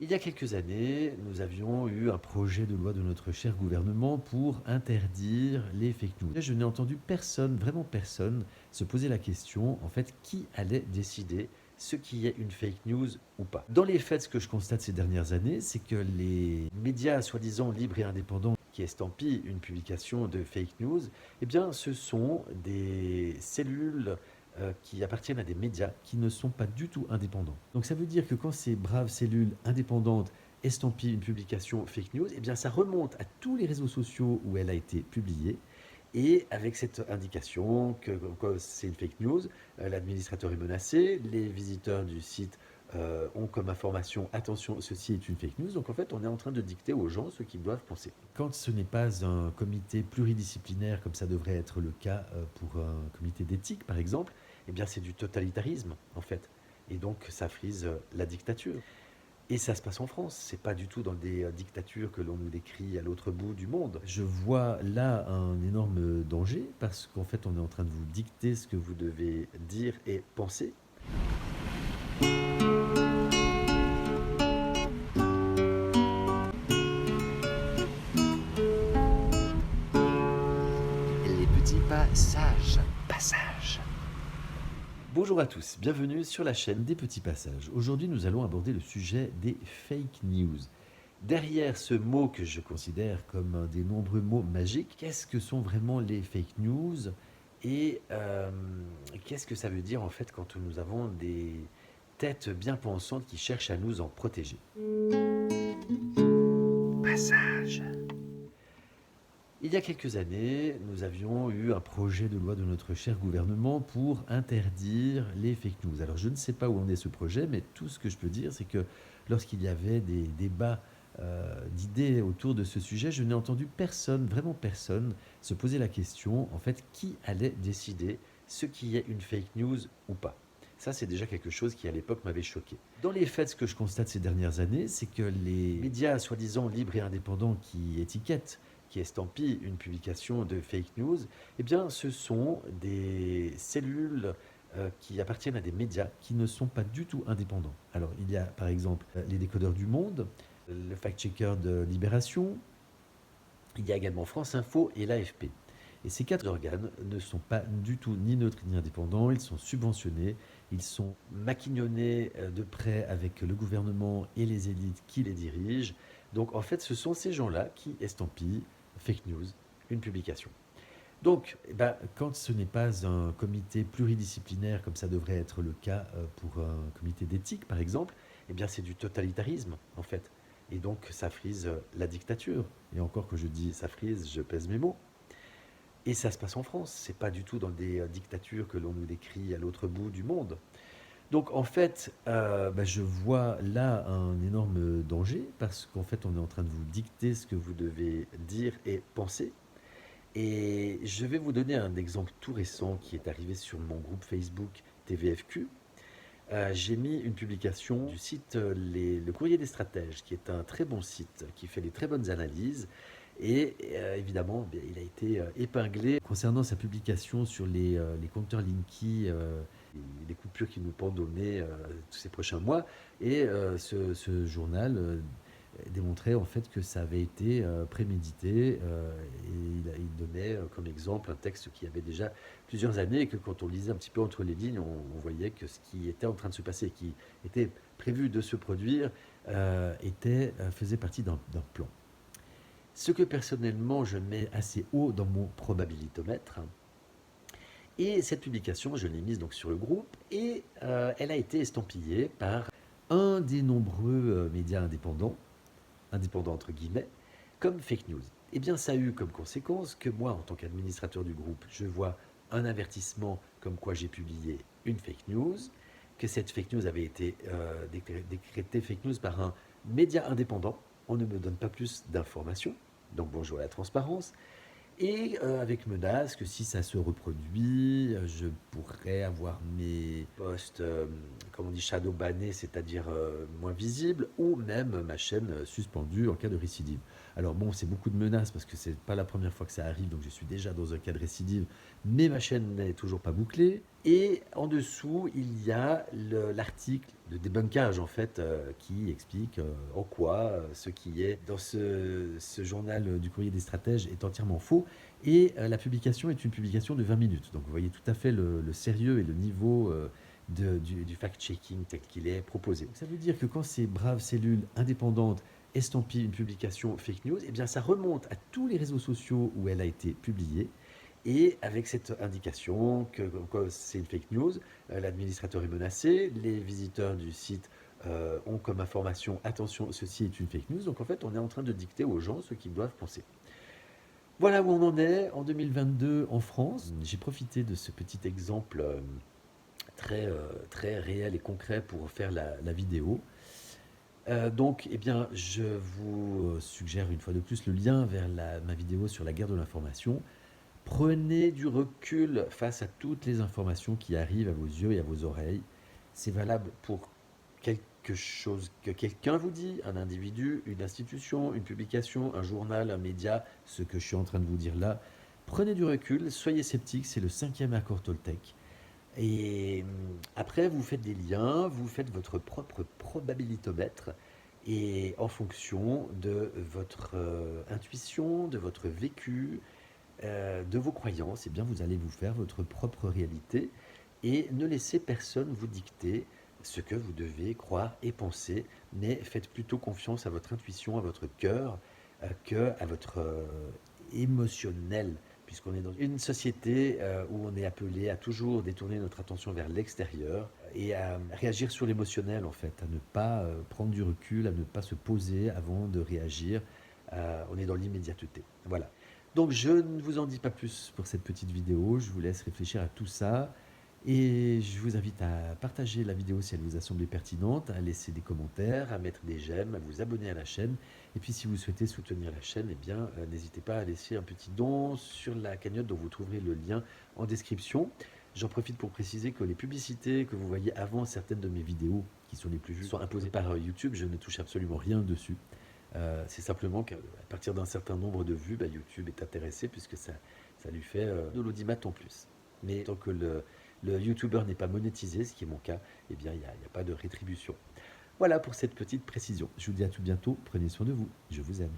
Il y a quelques années, nous avions eu un projet de loi de notre cher gouvernement pour interdire les fake news. Je n'ai entendu personne, vraiment personne, se poser la question, en fait, qui allait décider ce qui est une fake news ou pas. Dans les faits, ce que je constate ces dernières années, c'est que les médias soi-disant libres et indépendants qui estampillent une publication de fake news, eh bien, ce sont des cellules qui appartiennent à des médias qui ne sont pas du tout indépendants. Donc ça veut dire que quand ces braves cellules indépendantes estampillent une publication fake news, eh bien ça remonte à tous les réseaux sociaux où elle a été publiée. Et avec cette indication que c'est une fake news, l'administrateur est menacé, les visiteurs du site ont comme information attention, ceci est une fake news. Donc en fait, on est en train de dicter aux gens ce qu'ils doivent penser. Quand ce n'est pas un comité pluridisciplinaire, comme ça devrait être le cas pour un comité d'éthique par exemple, eh bien c'est du totalitarisme en fait. Et donc ça frise la dictature. Et ça se passe en France, c'est pas du tout dans des dictatures que l'on nous décrit à l'autre bout du monde. Je vois là un énorme danger parce qu'en fait on est en train de vous dicter ce que vous devez dire et penser. Les petits passages. Bonjour à tous, bienvenue sur la chaîne des petits passages. Aujourd'hui nous allons aborder le sujet des fake news. Derrière ce mot que je considère comme un des nombreux mots magiques, qu'est-ce que sont vraiment les fake news et qu'est-ce que ça veut dire en fait quand nous avons des têtes bien pensantes qui cherchent à nous en protéger? Passage. Il y a quelques années, nous avions eu un projet de loi de notre cher gouvernement pour interdire les fake news. Alors je ne sais pas où en est ce projet, mais tout ce que je peux dire, c'est que lorsqu'il y avait des débats d'idées autour de ce sujet, je n'ai entendu personne, vraiment personne, se poser la question, en fait, qui allait décider ce qui est une fake news ou pas. Ça, c'est déjà quelque chose qui, à l'époque, m'avait choqué. Dans les faits, ce que je constate ces dernières années, c'est que les médias soi-disant libres et indépendants qui étiquettent, qui estampillent une publication de fake news, eh bien, ce sont des cellules qui appartiennent à des médias qui ne sont pas du tout indépendants. Alors, il y a par exemple les décodeurs du Monde, le fact-checker de Libération, il y a également France Info et l'AFP. Et ces quatre organes ne sont pas du tout ni neutres ni indépendants, ils sont subventionnés, ils sont maquignonnés de près avec le gouvernement et les élites qui les dirigent. Donc en fait, ce sont ces gens-là qui estampillent fake news, une publication. Donc, eh ben, quand ce n'est pas un comité pluridisciplinaire, comme ça devrait être le cas pour un comité d'éthique par exemple, eh bien c'est du totalitarisme en fait. Et donc ça frise la dictature. Et encore que je dis ça frise, je pèse mes mots. Et ça se passe en France, c'est pas du tout dans des dictatures que l'on nous décrit à l'autre bout du monde. Donc en fait, bah, je vois là un énorme danger parce qu'en fait on est en train de vous dicter ce que vous devez dire et penser. Et je vais vous donner un exemple tout récent qui est arrivé sur mon groupe Facebook TVFQ. J'ai mis une publication du site Le Courrier des Stratèges, qui est un très bon site, qui fait des très bonnes analyses. Et évidemment, bien, il a été épinglé concernant sa publication sur les compteurs Linky, les coupures qui nous pendent au nez tous ces prochains mois. Et ce journal démontrait en fait que ça avait été prémédité et il donnait comme exemple un texte qui avait déjà plusieurs années et que quand on lisait un petit peu entre les lignes, on voyait que ce qui était en train de se passer, qui était prévu de se produire, faisait partie d'un plan. Ce que personnellement je mets assez haut dans mon probabilitomètre. Et cette publication, je l'ai mise donc sur le groupe et elle a été estampillée par un des nombreux médias indépendants, indépendants entre guillemets, comme fake news. Eh bien, ça a eu comme conséquence que moi, en tant qu'administrateur du groupe, je vois un avertissement comme quoi j'ai publié une fake news, que cette fake news avait été décrétée fake news par un média indépendant. On ne me donne pas plus d'informations, donc bonjour à la transparence. Et avec menace que si ça se reproduit, je pourrais avoir mes posts, comme on dit, shadow bannés, c'est-à-dire moins visibles, ou même ma chaîne suspendue en cas de récidive. Alors bon, c'est beaucoup de menaces parce que c'est pas la première fois que ça arrive, donc je suis déjà dans un cas de récidive, mais ma chaîne n'est toujours pas bouclée. Et en dessous, il y a l'article de débunkage en fait, qui explique en quoi ce qui est dans ce journal du Courrier des Stratèges est entièrement faux. Et la publication est une publication de 20 minutes. Donc vous voyez tout à fait le sérieux et le niveau du fact-checking tel qu'il est proposé. Donc, ça veut dire que quand ces braves cellules indépendantes estampillent une publication fake news, eh bien ça remonte à tous les réseaux sociaux où elle a été publiée. Et avec cette indication que c'est une fake news, l'administrateur est menacé, les visiteurs du site ont comme information, attention, ceci est une fake news. Donc en fait, on est en train de dicter aux gens ce qu'ils doivent penser. Voilà où on en est en 2022 en France. J'ai profité de ce petit exemple très réel et concret pour faire la vidéo. Donc, eh bien, je vous suggère une fois de plus le lien vers ma vidéo sur la guerre de l'information. Prenez du recul face à toutes les informations qui arrivent à vos yeux et à vos oreilles. C'est valable pour quelque chose que quelqu'un vous dit, un individu, une institution, une publication, un journal, un média, ce que je suis en train de vous dire là. Prenez du recul, soyez sceptiques, c'est le 5e accord Toltec. Et après, vous faites des liens, vous faites votre propre probabilitomètre, et en fonction de votre intuition, de votre vécu, de vos croyances, eh bien, vous allez vous faire votre propre réalité et ne laissez personne vous dicter ce que vous devez croire et penser, mais faites plutôt confiance à votre intuition, à votre cœur, qu'à votre émotionnel, puisqu'on est dans une société où on est appelé à toujours détourner notre attention vers l'extérieur et à réagir sur l'émotionnel en fait, à ne pas prendre du recul, à ne pas se poser avant de réagir. On est dans l'immédiateté. Voilà. Donc je ne vous en dis pas plus pour cette petite vidéo, je vous laisse réfléchir à tout ça et je vous invite à partager la vidéo si elle vous a semblé pertinente, à laisser des commentaires, à mettre des j'aime, à vous abonner à la chaîne. Et puis si vous souhaitez soutenir la chaîne, eh bien n'hésitez pas à laisser un petit don sur la cagnotte dont vous trouverez le lien en description. J'en profite pour préciser que les publicités que vous voyez avant certaines de mes vidéos, qui sont les plus vues, sont imposées par YouTube, je ne touche absolument rien dessus. C'est simplement qu'à partir d'un certain nombre de vues, YouTube est intéressé puisque ça lui fait de l'audimat en plus. Mais tant que le YouTuber n'est pas monétisé, ce qui est mon cas, eh bien il n'y a pas de rétribution. Voilà pour cette petite précision. Je vous dis à tout bientôt, prenez soin de vous, je vous aime.